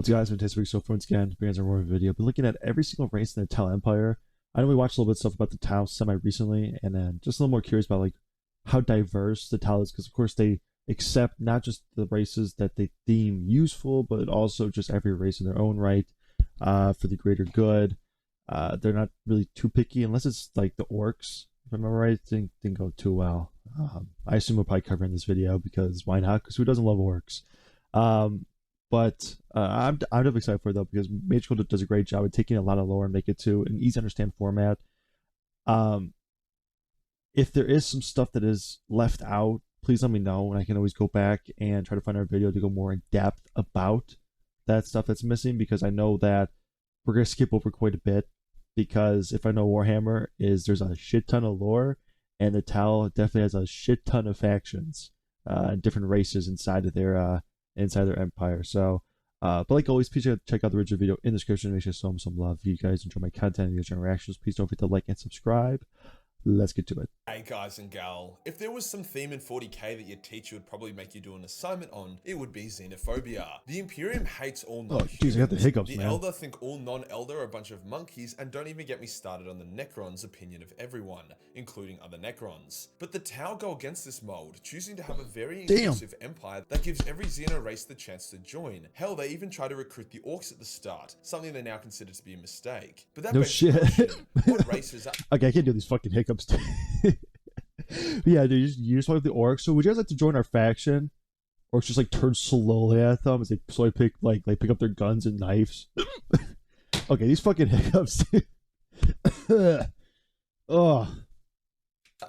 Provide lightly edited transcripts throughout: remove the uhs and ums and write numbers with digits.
What's guys, fantastic week so far. Once again, bringing us more video. Been looking at every single race in the Tau Empire. I know we watched a little bit of stuff about the Tau semi recently, and then just a little more curious about like how diverse the Tau is, because of course they accept not just the races that they deem useful, but also just every race in their own right, for the greater good. They're not really too picky unless it's like the orcs. If I remember right, didn't go too well. I assume we'll probably cover in this video because why not? Because who doesn't love orcs? But I'm definitely excited for it though, because Mage Code does a great job of taking a lot of lore and make it to an easy to understand format. If there is some stuff that is left out, please let me know, and I can always go back and try to find our video to go more in depth about that stuff that's missing, because I know that we're gonna skip over quite a bit. Because if I know Warhammer there's a shit ton of lore, and the Tau definitely has a shit ton of factions, different races inside of their empire. So, but like always, please check out the original video in the description. Make sure to show them some love. If you guys enjoy my content and your reactions, please don't forget to like and subscribe. Let's get to it. Hey guys and gal, if there was some theme in 40k that your teacher would probably make you do an assignment on, it would be xenophobia. The Imperium hates all non-humans. Oh, jeez, I got the hiccups, the man. Elder think all non-Elder are a bunch of monkeys, and don't even get me started on the Necrons' opinion of everyone, including other Necrons. But the Tau go against this mold, choosing to have a very inclusive empire that gives every Xeno race the chance to join. Hell, they even try to recruit the Orcs at the start, something they now consider to be a mistake. But that No begs shit. the question, what races are... Okay, I can't do these fucking hiccups. Yeah, dude, you just want the orcs. So would you guys like to join our faction? Orcs just like turn slowly at them as they slowly pick up their guns and knives. Okay, these fucking hiccups. Oh.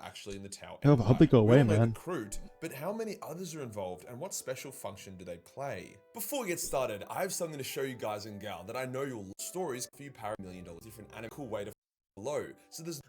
Actually in the Tau I hope they go away, man. Recruit, but how many others are involved, and what special function do they play? Before we get started, I have something to show you guys and gal that I know you'll love. Stories for you $1 million different and a cool way to below. So there's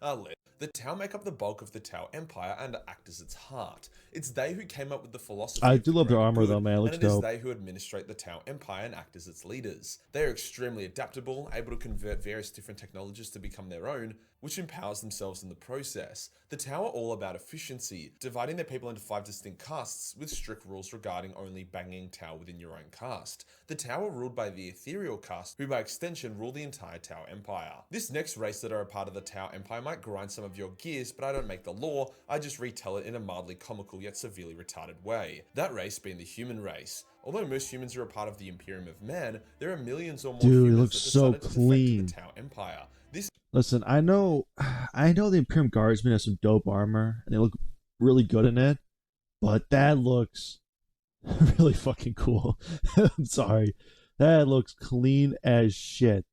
the Tau make up the bulk of the Tau Empire and act as its heart. It's they who came up with the philosophy. I do love their armor though, man. It looks dope. And it is they who administrate the Tau Empire and act as its leaders. They are extremely adaptable, able to convert various different technologies to become their own, which empowers themselves in the process. The Tau are all about efficiency, dividing their people into 5 distinct castes with strict rules regarding only banging Tau within your own caste. The Tau are ruled by the ethereal caste, who by extension rule the entire Tau Empire. This next race that are a part of the Tau Empire might grind some of your gears, but I don't make the law, I just retell it in a mildly comical yet severely retarded way. That race being the human race. Although most humans are a part of the Imperium of Man, there are millions or more humans it looks that so decided to clean. defect to the Tau Empire. Listen, I know the Imperium Guardsmen have some dope armor, and they look really good in it, but that looks really fucking cool. I'm sorry. That looks clean as shit.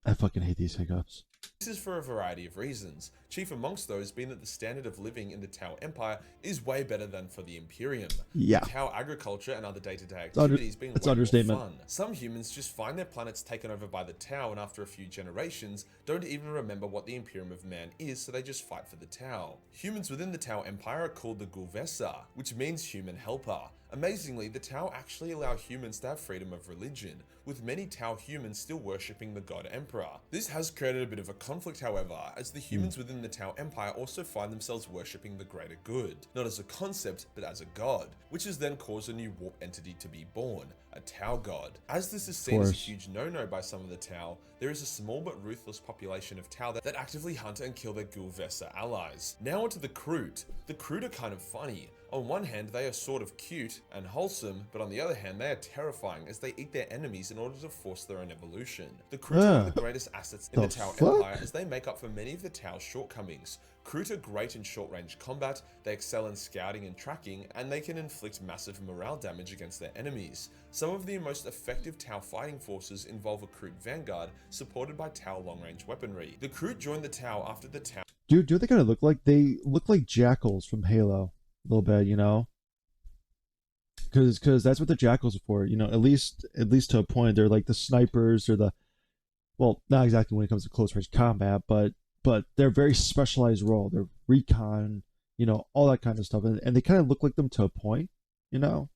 I fucking hate these hiccups. This is for a variety of reasons, chief amongst those being that the standard of living in the Tau Empire is way better than for the Imperium. Yeah. The Tau agriculture and other day-to-day activities being way more fun. Some humans just find their planets taken over by the Tau, and after a few generations, don't even remember what the Imperium of Man is, so they just fight for the Tau. Humans within the Tau Empire are called the Gulvesa, which means human helper. Amazingly, the Tau actually allow humans to have freedom of religion, with many Tau humans still worshipping the god Emperor. This has created a bit of a conflict, however, as the humans within the Tau Empire also find themselves worshipping the greater good, not as a concept, but as a god, which has then caused a new warp entity to be born, a Tau god. As this is seen as a huge no-no by some of the Tau, there is a small but ruthless population of Tau that actively hunt and kill their Gulvesa allies. Now onto the Kroot. The Kroot are kind of funny. On one hand, they are sort of cute and wholesome, but on the other hand, they are terrifying as they eat their enemies in order to force their own evolution. The Kroot are one of the greatest assets in the Tau Empire, as they make up for many of the Tau's shortcomings. Kroot are great in short-range combat, they excel in scouting and tracking, and they can inflict massive morale damage against their enemies. Some of the most effective Tau fighting forces involve a Kroot vanguard, supported by Tau long-range weaponry. The Kroot joined the Tau after the Tau... Dude, do they kind of look like? They look like jackals from Halo. A little bit, you know, because that's what the jackals are for, you know. At least to a point, they're like the snipers or well, not exactly when it comes to close range combat, but they're very specialized role. They're recon, you know, all that kind of stuff, and they kind of look like them to a point, you know.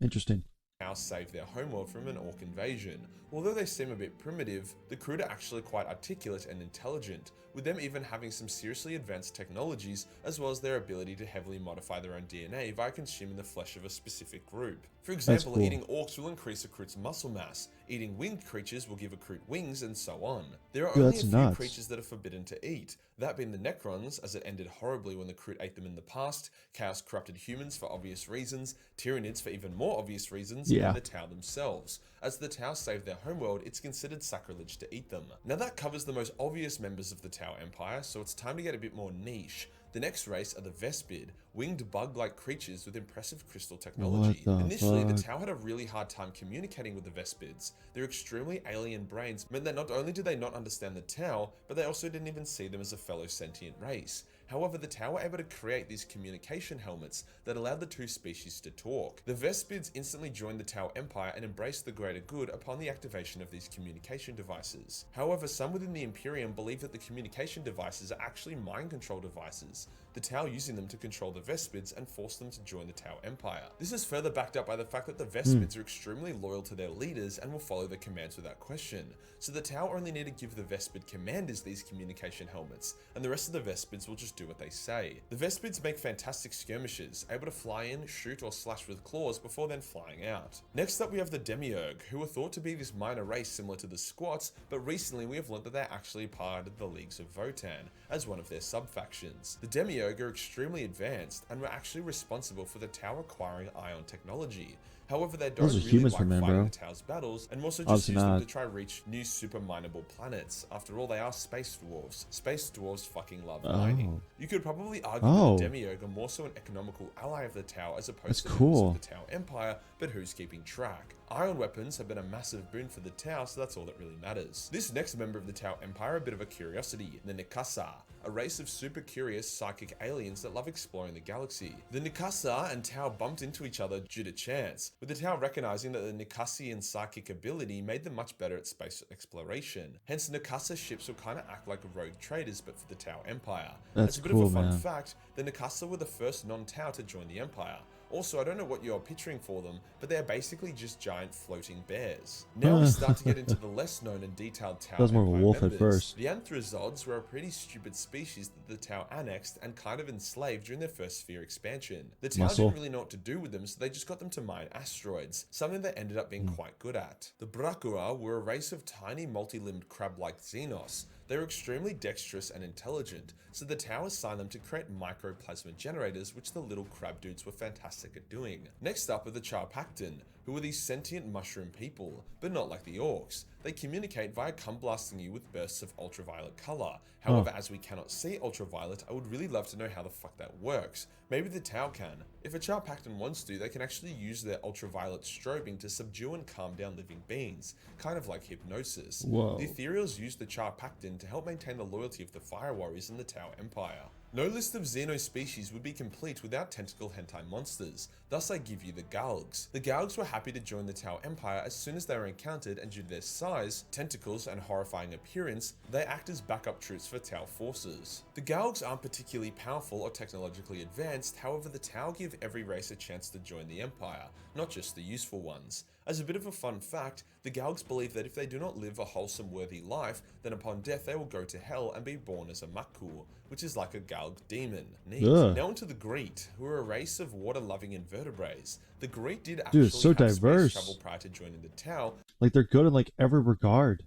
Interesting. Tau saved their homeworld from an orc invasion. Although they seem a bit primitive, the crew are actually quite articulate and intelligent, with them even having some seriously advanced technologies, as well as their ability to heavily modify their own DNA via consuming the flesh of a specific group. For example, cool. eating orcs will increase a crew's muscle mass, eating winged creatures will give a crew wings, and so on. There are only a few creatures that are forbidden to eat, that being the Necrons, as it ended horribly when the crew ate them in the past, Chaos corrupted humans for obvious reasons, Tyranids for even more obvious reasons, and the Tau themselves. As the Tau saved their homeworld, it's considered sacrilege to eat them. Now that covers the most obvious members of the Tau Empire, so it's time to get a bit more niche. The next race are the Vespid, winged bug-like creatures with impressive crystal technology. Initially, the Tau had a really hard time communicating with the Vespids. Their extremely alien brains meant that not only did they not understand the Tau, but they also didn't even see them as a fellow sentient race. However, the Tau were able to create these communication helmets that allowed the two species to talk. The Vespids instantly joined the Tau Empire and embraced the greater good upon the activation of these communication devices. However, some within the Imperium believe that the communication devices are actually mind control devices, the Tau using them to control the Vespids and force them to join the Tau Empire. This is further backed up by the fact that the Vespids are extremely loyal to their leaders and will follow their commands without question. So the Tau only need to give the Vespid commanders these communication helmets, and the rest of the Vespids will just do what they say. The Vespids make fantastic skirmishers, able to fly in, shoot, or slash with claws before then flying out. Next up we have the Demiurge, who are thought to be this minor race similar to the Squats, but recently we have learned that they're actually part of the Leagues of Votan, as one of their sub-factions. The Demiurge are extremely advanced, and were actually responsible for the Tau acquiring ion technology. However, they don't really like fighting the Tau's battles, and also just use them to try reach new super mineable planets. After all, they are space dwarves. Space dwarves fucking love mining. You could probably argue that the Demiurge are more so an economical ally of the Tau as opposed to members of the Tau Empire, but who's keeping track? Ion weapons have been a massive boon for the Tau, so that's all that really matters. This next member of the Tau Empire are a bit of a curiosity, the Nikasa, a race of super curious psychic aliens that love exploring the galaxy. The Nikasa and Tau bumped into each other due to chance, with the Tau recognizing that the Nikasian psychic ability made them much better at space exploration. Hence, Nikasa ships will kind of act like rogue traders, but for the Tau Empire. As a bit of a fun fact, the Nikasa were the first non-Tau to join the Empire. Also, I don't know what you're picturing for them, but they're basically just giant floating bears. Now we start to get into the less known and detailed Tau Empire more of a wolf members. at first. The Anthrazods were a pretty stupid species that the Tau annexed and kind of enslaved during their first sphere expansion. The Tau didn't really know what to do with them, so they just got them to mine asteroids, something they ended up being quite good at. The Brakua were a race of tiny multi-limbed crab-like Xenos. They were extremely dexterous and intelligent, so the Tau assigned them to create microplasma generators, which the little crab dudes were fantastic at doing. Next up are the Charpactin, who are these sentient mushroom people, but not like the orcs. They communicate via cum blasting you with bursts of ultraviolet color. However, as we cannot see ultraviolet, I would really love to know how the fuck that works. Maybe the Tau can. If a Charpactin wants to, they can actually use their ultraviolet strobing to subdue and calm down living beings, kind of like hypnosis. The Ethereals use the Charpactin to help maintain the loyalty of the Fire Warriors in the Tau Empire. No list of Xeno species would be complete without tentacle hentai monsters, thus I give you the Galgs. The Galgs were happy to join the Tau Empire as soon as they were encountered, and due to their size, tentacles, and horrifying appearance, they act as backup troops for Tau forces. The Galgs aren't particularly powerful or technologically advanced, however the Tau give every race a chance to join the Empire, not just the useful ones. As a bit of a fun fact, the Galgs believe that if they do not live a wholesome, worthy life, then upon death they will go to hell and be born as a Makul, which is like a Galg demon. Neat. Now onto the Greet, who are a race of water-loving invertebrates. The Greet did actually have space travel prior to joining the Tau. Like, they're good in like every regard,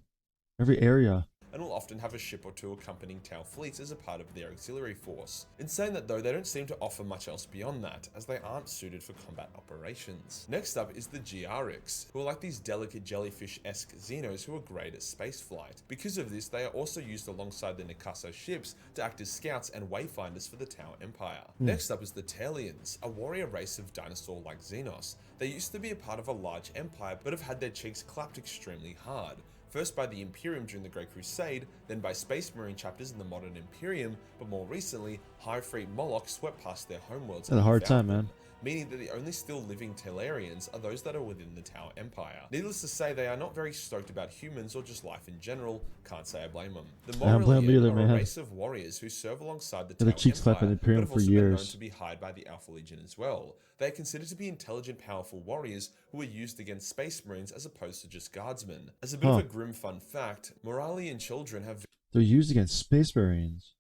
every area. And will often have a ship or two accompanying Tau fleets as a part of their auxiliary force. In saying that though, they don't seem to offer much else beyond that, as they aren't suited for combat operations. Next up is the Giarix, who are like these delicate jellyfish-esque Xenos who are great at spaceflight. Because of this, they are also used alongside the Nikasa ships to act as scouts and wayfinders for the Tau Empire. Next up is the Tailians, a warrior race of dinosaur-like Xenos. They used to be a part of a large empire, but have had their cheeks clapped extremely hard. First by the Imperium during the Great Crusade, then by Space Marine chapters in the modern Imperium, but more recently, High Fleet Moloch swept past their homeworlds. Had a hard time, man. meaning that the only still living Talarians are those that are within the Tau Empire. Needless to say, they are not very stoked about humans or just life in general. Can't say I blame them. The I don't blame them either, Morrillian are man. a race of warriors who serve alongside the The Tau cheeks clap at Empire, but Imperium have for also been known years. to be hired by the Alpha Legion as well. They are considered to be intelligent, powerful warriors who are used against Space Marines as opposed to just guardsmen. As a bit of a grim fun fact, Morrillian children have... They're used against Space Marines.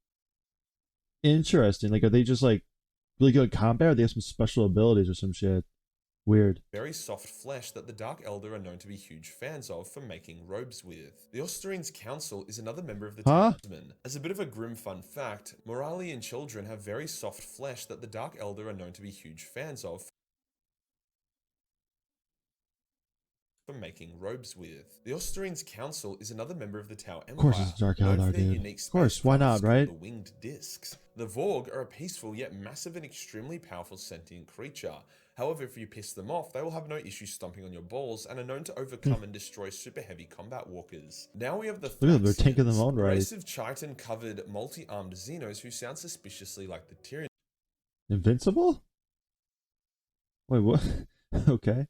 Interesting. Like, are they just like really good at combat, or they have some special abilities or some shit? Weird. Very soft flesh that the Dark Elder are known to be huge fans of for making robes with. The Austrians Council is another member of the Talisman. As a bit of a grim fun fact, Morrillian children have very soft flesh that the Dark Elder are known to be huge fans of for making robes with. The Austrians Council is another member of the Tau Empire. Of course it's Dark Eldar, dude. Of course, why not, right? The winged discs. The Vorg are a peaceful yet massive and extremely powerful sentient creature. However, if you piss them off, they will have no issue stomping on your balls and are known to overcome and destroy super heavy combat walkers. Now we have the they're taking them on, right? race of chitin-covered, multi-armed Xenos who sound suspiciously like the Tyranids. Invincible? Wait, what? Okay.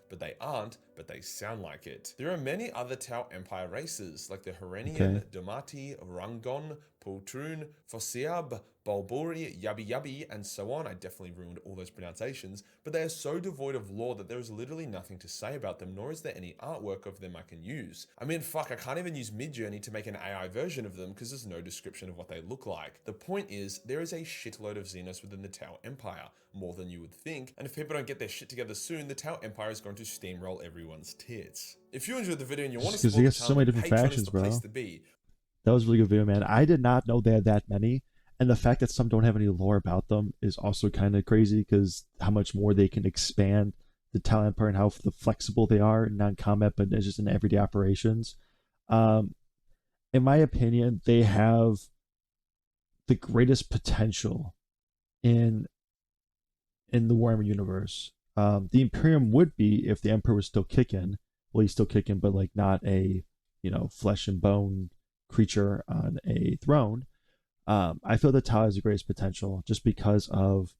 But they aren't, but they sound like it. There are many other Tau Empire races, like the Herenian, Domati, Rangon, Poltroon, Fossiab, Balburi, Yabi Yabi, and so on. I definitely ruined all those pronunciations, but they are so devoid of lore that there is literally nothing to say about them, nor is there any artwork of them I can use. I mean, fuck, I can't even use Midjourney to make an AI version of them because there's no description of what they look like. The point is, there is a shitload of Xenos within the Tau Empire, more than you would think, and if people don't get their shit together soon, the Tau Empire is going to steamroll everyone's tits. If you enjoyed the video and you want to support the channel, so many different Patreon factions, is the bro. place to be. That was a really good video, man. I did not know they had that many. And the fact that some don't have any lore about them is also kind of crazy because how much more they can expand the Tau Empire and how flexible they are in non-combat, but just in everyday operations. In my opinion, they have the greatest potential in the Warhammer universe. The Imperium would be if the Emperor was still kicking. Well, he's still kicking, but like not a, flesh and bone creature on a throne. I feel that Tau has the greatest potential just because of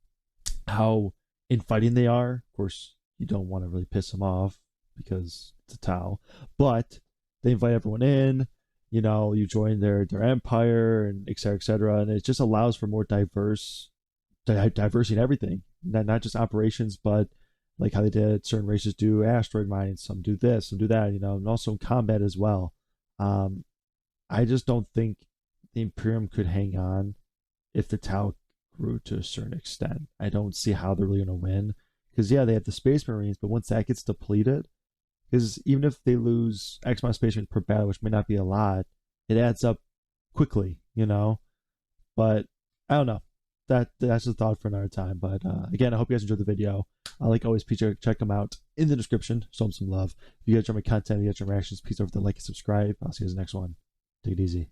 how infighting they are. Of course, you don't want to really piss them off because it's a Tau, but they invite everyone in. You join their empire and et cetera, and it just allows for more diversity in everything. Not just operations, but like how they did certain races do asteroid mining, some do this, some do that, and also in combat as well. I just don't think the Imperium could hang on if the Tau grew to a certain extent. I don't see how they're really going to win. Because, yeah, they have the Space Marines, but once that gets depleted, because even if they lose X amount of Space Marines per battle, which may not be a lot, it adds up quickly, But, I don't know. That's a thought for another time. But, again, I hope you guys enjoyed the video. Like always, please check them out in the description. Show them some love. If you guys enjoy my content, if you guys enjoy my reactions, please don't forget to like and subscribe. I'll see you guys in the next one. Take it easy.